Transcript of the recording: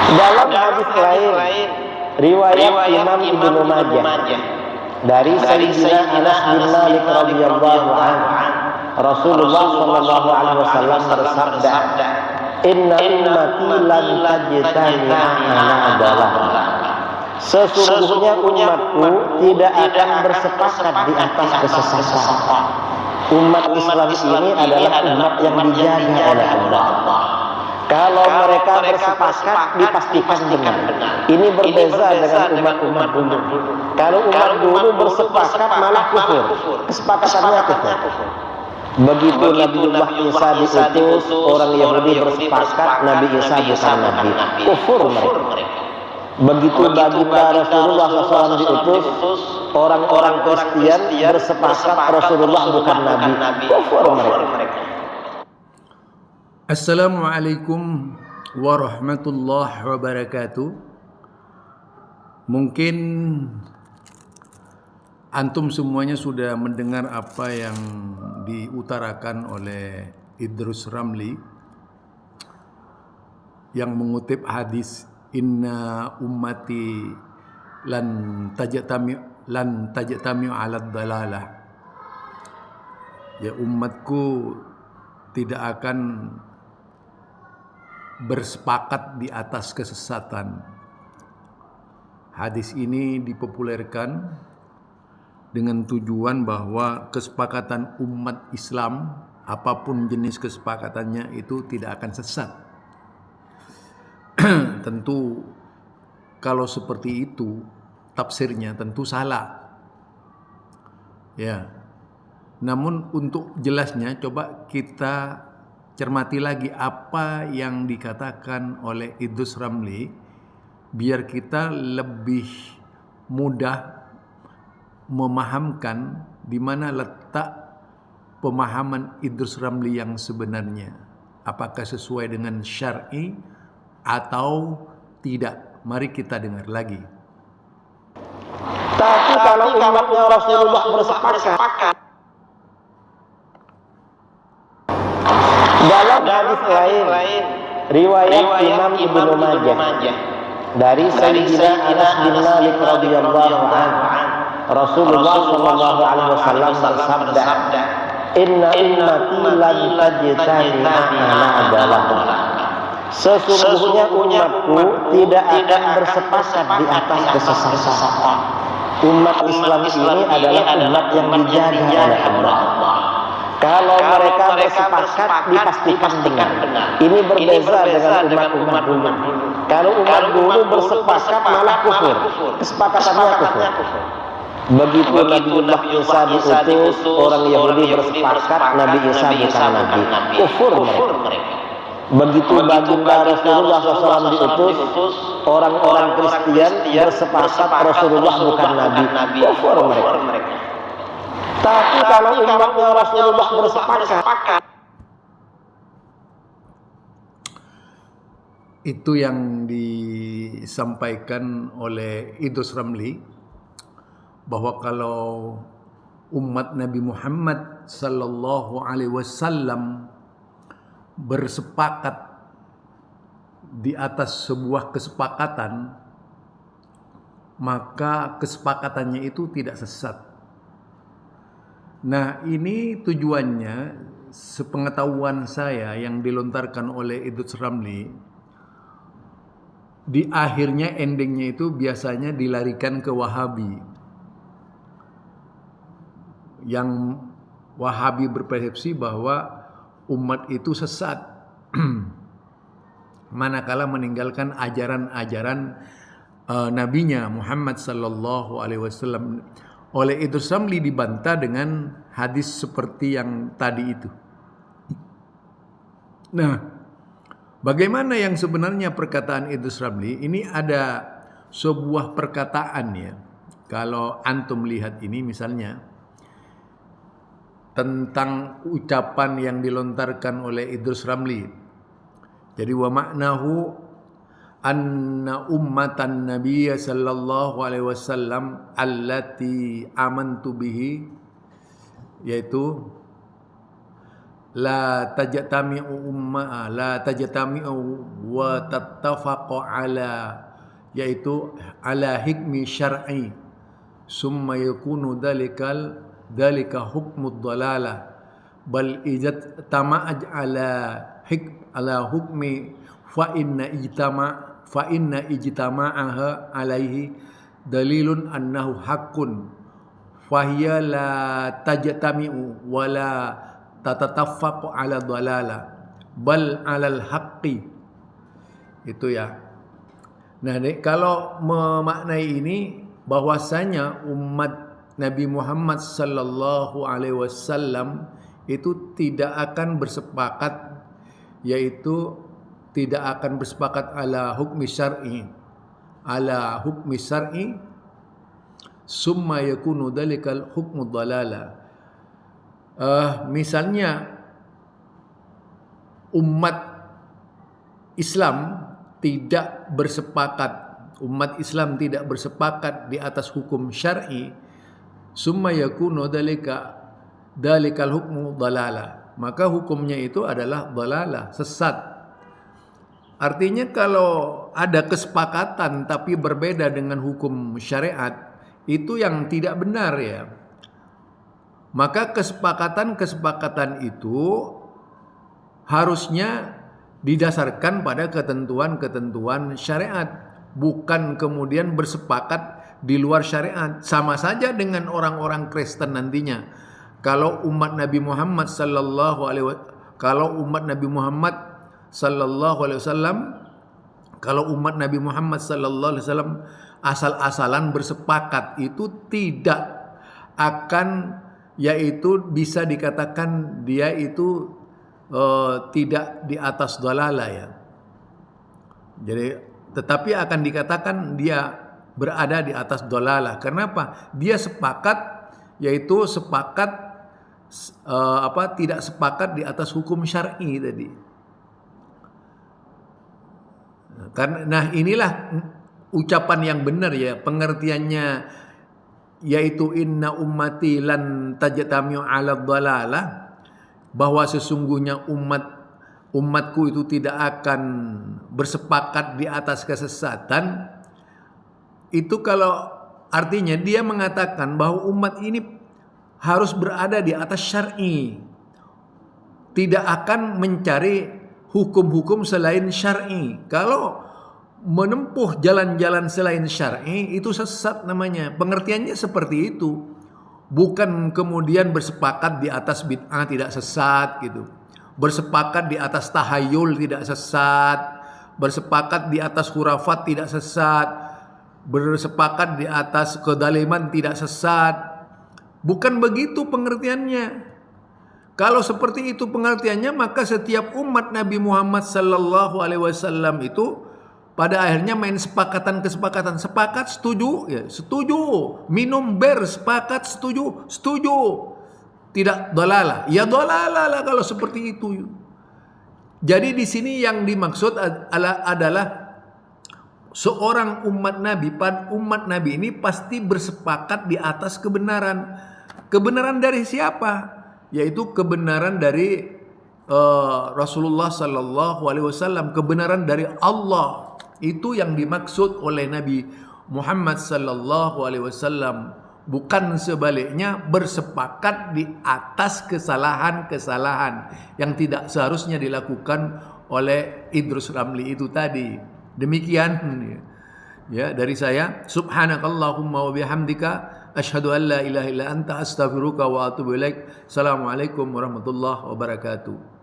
Dalam hadis lain riwayat Imam Ibnu Majah dari Sayyidina Anas bin Malik radhiyallahu anhu, Rasulullah sallallahu alaihi wasallam bersabda, "Inna ummati lan tajtami'a ala dalalah." Sesungguhnya umatku tidak akan bersepakat di atas kesesatan. Umat Islam ini adalah umat yang dijaga oleh Allah. Kalau mereka bersepakat dipastikan benar. Ini berbeza dengan umat-umat dulu. Kalau umat dulu bersepakat malah kufur. Kesepakatannya kufur. Begitu Nabiullah Isa diutus, orang Yahudi bersepakat Nabi Isa bukan Nabi. Kufur mereka. Begitu baginda Rasulullah SAW diutus, orang-orang Kristen bersepakat Rasulullah bukan Nabi. Kufur mereka. Assalamualaikum warahmatullahi wabarakatuh. Mungkin antum semuanya sudah mendengar apa yang diutarakan oleh Idrus Ramli yang mengutip hadis inna ummati lan tajtami ala dalalah. Ya, umatku tidak akan bersepakat di atas kesesatan. Hadis ini dipopulerkan dengan tujuan bahwa kesepakatan umat Islam, apapun jenis kesepakatannya, itu tidak akan sesat. Tentu kalau seperti itu tafsirnya tentu salah. Ya. Namun untuk jelasnya coba kita cermati lagi apa yang dikatakan oleh Idrus Ramli biar kita lebih mudah memahamkan di mana letak pemahaman Idrus Ramli yang sebenarnya. Apakah sesuai dengan syar'i atau tidak? Mari kita dengar lagi. Tapi kalau umatnya Rasulullah bersepakat, dalam hadis lain riwayat Imam Ibnu Majah dari Sayyidina Anas bin Malik radhiyallahu anhu, Rasulullah sallallahu alaihi wasallam bersabda, "Inna ummati lan tajtami'a ala dalalah." Sesungguhnya umatku tidak akan bersepakat di atas kesesatan. Umat Islam ini adalah umat yang dijaga oleh Allah. Kalau mereka bersepakat dipastikan benar. Ini berbeza dengan umat-umat dulu. Kalau umat dulu bersepakat malah kufur. Kesepakatannya kufur. Begitu Nabiullah Isa diutus, orang Yahudi bersepakat Nabi Isa bukan Nabi. Kufur mereka. Begitu baginda Rasulullah SAW diutus, orang-orang Kristen bersepakat Rasulullah bukan Nabi. Kufur mereka. Tapi kalau umatnya Rasulullah bersepakat, itu yang disampaikan oleh Idrus Ramli bahwa kalau umat Nabi Muhammad sallallahu alaihi wasallam bersepakat di atas sebuah kesepakatan, maka kesepakatannya itu tidak sesat. Nah, ini tujuannya sepengetahuan saya yang dilontarkan oleh Idrus Ramli. Di akhirnya endingnya itu biasanya dilarikan ke Wahabi. Yang Wahabi berpersepsi bahwa umat itu sesat manakala meninggalkan ajaran-ajaran nabinya Muhammad sallallahu alaihi wasallam. Oleh Idrus Ramli dibantah dengan hadis seperti yang tadi itu. Nah, bagaimana yang sebenarnya perkataan Idrus Ramli? Ini ada sebuah perkataan ya. Kalau antum lihat ini misalnya tentang ucapan yang dilontarkan oleh Idrus Ramli. Jadi wa maknahu anna ummatan nabiyya sallallahu alaihi wasallam allati amantu bihi, yaitu la tajtami'u wa tattafaqu ala, yaitu ala hikmi syar'i, summa yakunu dalika hukmud dalalah, bal ijat tama'aj ala hukmi fa inna ijtama'aha alaihi dalilun annahu haqqun fahiya la tajtami'u wa la tatataffaqu ala dalalah bal alal haqqi. Itu ya. Nah, kalau memaknai ini bahwasanya umat Nabi Muhammad sallallahu alaihi wasallam itu tidak akan bersepakat, yaitu tidak akan bersepakat ala hukmi syar'i summa yakunu dalikal hukmu dalalah. Misalnya umat Islam tidak bersepakat di atas hukum syar'i, summa yakunu dalikal hukmu dalalah, maka hukumnya itu adalah dalalah, sesat. Artinya kalau ada kesepakatan tapi berbeda dengan hukum syariat, itu yang tidak benar ya. Maka kesepakatan itu harusnya didasarkan pada ketentuan-ketentuan syariat, bukan kemudian bersepakat di luar syariat. Sama saja dengan orang-orang Kristen nantinya. Kalau umat Nabi Muhammad sallallahu alaihi wasallam asal-asalan bersepakat, itu tidak akan, yaitu bisa dikatakan dia itu tidak di atas dalalah ya. Jadi tetapi akan dikatakan dia berada di atas dalalah. Kenapa? Dia sepakat, yaitu tidak sepakat di atas hukum syar'i tadi. Nah, inilah ucapan yang benar ya, pengertiannya, yaitu inna ummati lan tajtami'u 'ala dhalalah, bahwa sesungguhnya umatku itu tidak akan bersepakat di atas kesesatan. Itu kalau artinya dia mengatakan bahwa umat ini harus berada di atas syar'i, tidak akan mencari hukum-hukum selain syar'i. Kalau menempuh jalan-jalan selain syar'i, itu sesat namanya. Pengertiannya seperti itu. Bukan kemudian bersepakat di atas bid'ah tidak sesat gitu. Bersepakat di atas tahayul tidak sesat. Bersepakat di atas khurafat tidak sesat. Bersepakat di atas kedaliman tidak sesat. Bukan begitu pengertiannya. Kalau seperti itu pengertiannya, maka setiap umat Nabi Muhammad sallallahu alaihi wasallam itu pada akhirnya main kesepakatan. Sepakat, setuju, ya setuju. Minum bir, sepakat, setuju. Tidak dalalah. Ya dalalah lah kalau seperti itu. Jadi di sini yang dimaksud adalah seorang umat Nabi ini pasti bersepakat di atas kebenaran. Kebenaran dari siapa? Yaitu kebenaran dari Rasulullah sallallahu alaihi wasallam, kebenaran dari Allah. Itu yang dimaksud oleh Nabi Muhammad sallallahu alaihi wasallam, bukan sebaliknya bersepakat di atas kesalahan-kesalahan yang tidak seharusnya dilakukan oleh Idrus Ramli itu tadi. Demikian ya dari saya. Subhanakallahumma wa bihamdika asyhadu an la ilaha illa anta astaghfiruka wa atubu ilaik. Assalamualaikum warahmatullahi wabarakatuh.